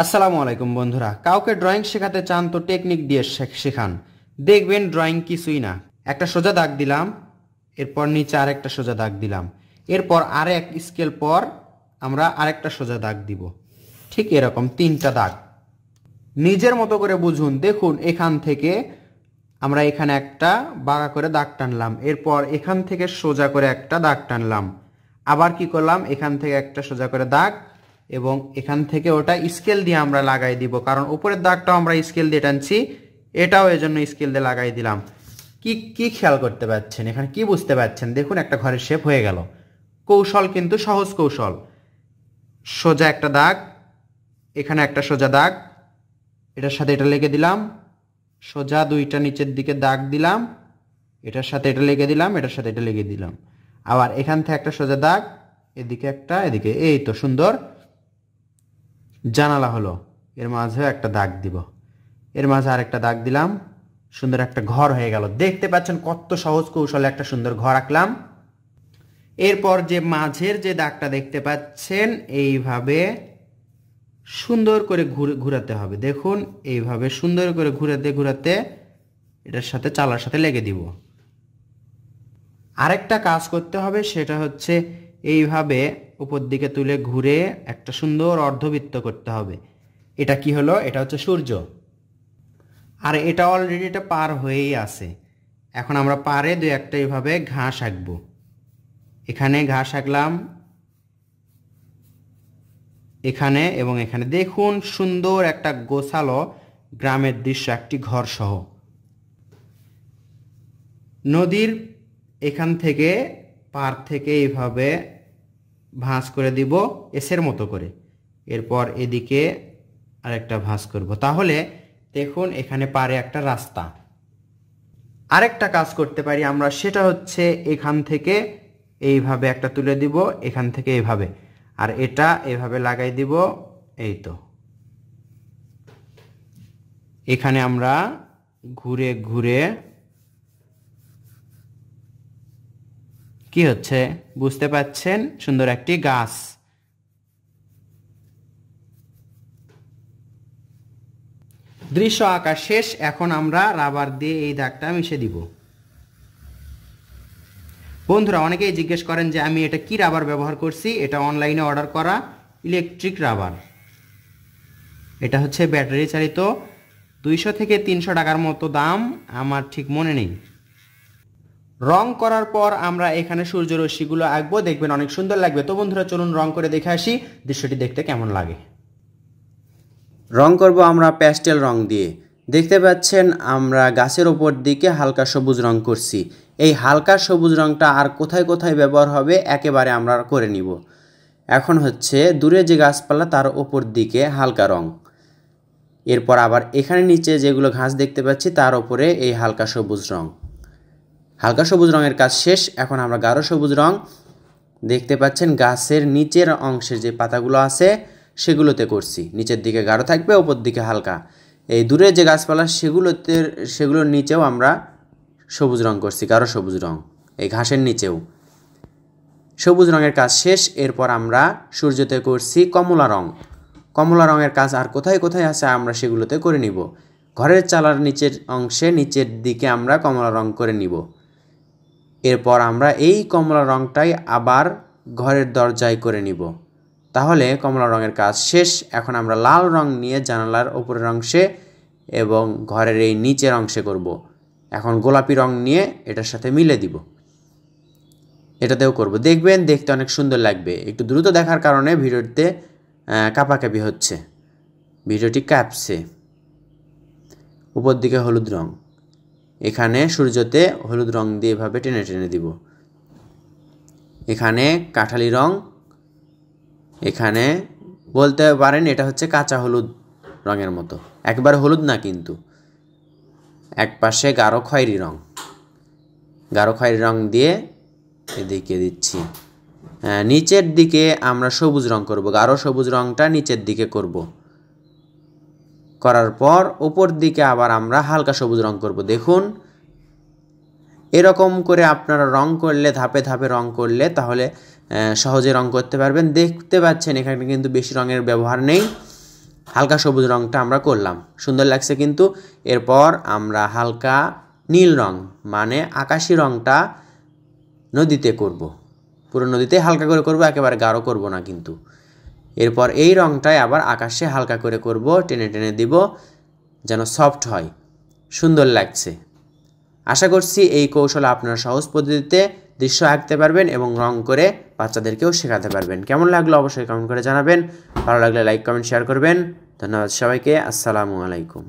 আসসালামু আলাইকুম বন্ধুরা, কাউকে ড্রয়িং শেখাতে চান তো টেকনিক দিয়ে শেখান। দেখবেন ড্রয়িং কিছুই না। একটা সোজা দাগ দিলাম, এরপর নিচে আরেকটা সোজা দাগ দিলাম, এরপর আরেক স্কেল পর আমরা আরেকটা সোজা দাগ দিব। ঠিক এরকম 3টা দাগ নিজের মতো করে বুঝুন। দেখুন, এখান থেকে আমরা এখানে একটা বাঁকা করে দাগ টানলাম, এরপর এখান থেকে সোজা করে একটা দাগ টানলাম, আবার কি করলাম, এখান থেকে একটা সোজা করে দাগ এবং এখান থেকে ওটা স্কেল দিয়ে আমরা লাগাই দিব, কারণ উপরের দাগটাও আমরা স্কেল দিয়ে টানছি, এটাও এজন্য স্কেল দিয়ে লাগাই দিলাম। কি কি খেয়াল করতে পারছেন, এখানে কি বুঝতে পারছেন? দেখুন, একটা ঘরের শেপ হয়ে গেল। কৌশল কিন্তু সহজ কৌশল। সোজা একটা দাগ, এখানে একটা সোজা দাগ, এটার সাথে এটা লেগে দিলাম, সোজা দুইটা নিচের দিকে দাগ দিলাম, এটার সাথে এটা লেগে দিলাম, এটার সাথে এটা লেগে দিলাম, আবার এখান থেকে একটা সোজা দাগ, এদিকে একটা, এদিকে। এই তো সুন্দর জানালা হলো। এর মাঝে একটা দাগ দিব, এর মাঝে আরেকটা দাগ দিলাম, সুন্দর একটা ঘর হয়ে গেল। দেখতে পাচ্ছেন কত সহজ কৌশলে একটা সুন্দর ঘর আঁকলাম। এরপর যে মাঝের যে দাগটা দেখতে পাচ্ছেন, এইভাবে সুন্দর করে ঘুরাতে হবে। দেখুন, এইভাবে সুন্দর করে ঘুরাতে ঘুরাতে এটার সাথে চালার সাথে লেগে দিব। আরেকটা কাজ করতে হবে, সেটা হচ্ছে এইভাবে উপর দিকে তুলে ঘুরে একটা সুন্দর অর্ধবৃত্ত করতে হবে। এটা কি হলো? এটা হচ্ছে সূর্য। আর এটা অলরেডি এটা পার হয়েই আছে। এখন আমরা পারে দুই একটা এইভাবে ঘাস আঁকবো। এখানে ঘাস আঁকলাম, এখানে এবং এখানে। দেখুন, সুন্দর একটা গোছালো গ্রামের দৃশ্য, একটি ঘর সহ। নদীর এখান থেকে পার থেকে এইভাবে ভাঁজ করে দিব এসের মতো করে, এরপর এদিকে আরেকটা ভাঁজ করব। তাহলে দেখুন, এখানে পারে একটা রাস্তা। আরেকটা কাজ করতে পারি আমরা, সেটা হচ্ছে এখান থেকে এইভাবে একটা তুলে দিব, এখান থেকে এইভাবে, আর এটা এইভাবে লাগাই দিব। এই তো, এখানে আমরা ঘুরে ঘুরে কি হচ্ছে বুঝতে পাচ্ছেন, সুন্দর একটি গাছ। দৃশ্য আঁকা শেষ। এখন আমরা রাবার দিয়ে এই দাগটা মিশে দিব। বন্ধুরা, অনেকেই জিজ্ঞেস করেন যে আমি এটা কি রাবার ব্যবহার করছি। এটা অনলাইনে অর্ডার করা ইলেকট্রিক রাবার। এটা হচ্ছে ব্যাটারি চালিত, 200 থেকে 300 টাকার মতো দাম, আমার ঠিক মনে নেই। রং করার পর আমরা এখানে সূর্যরশ্মিগুলো আঁকবো, দেখবেন অনেক সুন্দর লাগবে। তো বন্ধুরা, চলুন রং করে দেখে আসি দৃশ্যটি দেখতে কেমন লাগে। রং করব আমরা প্যাস্টেল রং দিয়ে। দেখতে পাচ্ছেন আমরা গাছের ওপর দিকে হালকা সবুজ রং করছি। এই হালকা সবুজ রংটা আর কোথায় কোথায় ব্যবহার হবে একেবারে আমরা করে নিব। এখন হচ্ছে দূরে যে গাছপালা তার ওপর দিকে হালকা রং, এরপর আবার এখানে নিচে যেগুলো ঘাস দেখতে পাচ্ছি তার ওপরে এই হালকা সবুজ রং। হালকা সবুজ রঙের কাজ শেষ। এখন আমরা গাঢ় সবুজ রং, দেখতে পাচ্ছেন গাছের নিচের অংশের যে পাতাগুলো আছে সেগুলোতে করছি। নিচের দিকে গাঢ় থাকবে, ওপর দিকে হালকা। এই দূরে যে গাছপালা সেগুলোর নিচেও আমরা সবুজ রং করছি, গাঢ় সবুজ রং। এই ঘাসের নিচেও সবুজ রঙের কাজ শেষ। এরপর আমরা সূর্যতে করছি কমলা রং। কমলা রঙের কাজ আর কোথায় কোথায় আছে আমরা সেগুলোতে করে নিব। ঘরের চালার নিচের অংশে নিচের দিকে আমরা কমলা রং করে নিব। এরপর আমরা এই কমলা রংটাই আবার ঘরের দরজায় করে নিব। তাহলে কমলা রঙের কাজ শেষ। এখন আমরা লাল রং নিয়ে জানালার উপরের অংশে এবং ঘরের এই নিচের অংশে করব। এখন গোলাপি রং নিয়ে এটার সাথে মিলে দিব, এটাতেও করব। দেখবেন দেখতে অনেক সুন্দর লাগবে। একটু দ্রুত দেখার কারণে ভিডিওতে কাঁপাকাঁপি হচ্ছে, ভিডিওটি কাঁপছে। উপর দিকে হলুদ রং, এখানে সূর্যতে হলুদ রং দিয়ে এভাবে টেনে টেনে দিব। এখানে কাঠালি রং, এখানে বলতে পারেন এটা হচ্ছে কাঁচা হলুদ রঙের মতো, একবার হলুদ না কিন্তু। এক পাশে গাঢ় খয়েরি রং, গাঢ় খয়েরি রং দিয়ে এদিকে দিচ্ছি। নিচের দিকে আমরা সবুজ রং করব, গাঢ় সবুজ রংটা নিচের দিকে করব। করার পর উপর দিকে আবার আমরা হালকা সবুজ রং করব। দেখুন, এরকম করে আপনারা রং করলে, ধাপে ধাপে রং করলে তাহলে সহজে রং করতে পারবেন। দেখতে পাচ্ছেন এখানে কিন্তু বেশি রঙের ব্যবহার নেই। হালকা সবুজ রঙটা আমরা করলাম, সুন্দর লাগছে কিন্তু। এরপর আমরা হালকা নীল রং মানে আকাশি রঙটা নদীতে করব, পুরো নদীতে হালকা করে করব, একেবারে গাঢ় করব না কিন্তু। এরপর এই রঙটাই আবার আকাশে হালকা করে করব, টেনে টেনে দিব যেন সফট হয়, সুন্দর লাগছে। আশা করছি এই কৌশল আপনারা সহজ পদ্ধতিতে দৃশ্য আঁকতে পারবেন এবং রং করে বাচ্চাদেরকেও শেখাতে পারবেন। কেমন লাগলো অবশ্যই কমেন্ট করে জানাবেন, ভালো লাগলে লাইক কমেন্ট শেয়ার করবেন। ধন্যবাদ সবাইকে, আসসালামু আলাইকুম।